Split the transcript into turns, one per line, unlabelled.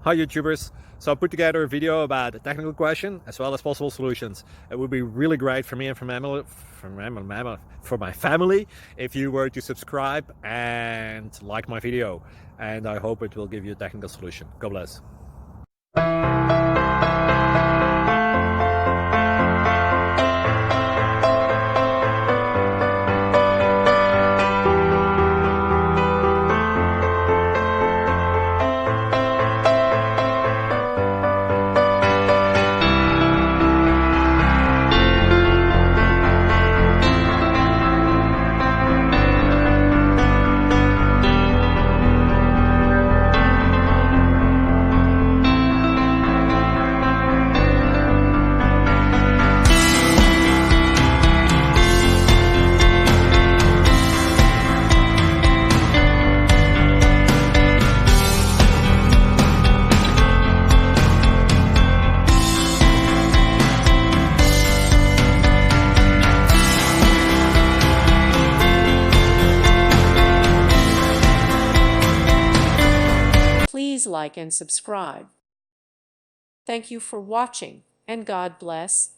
Hi YouTubers! So I put together a video about a technical question as well as possible solutions. It would be really great for me and for my family if you were to subscribe and like my video, and I hope it will give you a technical solution. God bless.
Please like and subscribe. Thank you for watching, and God bless.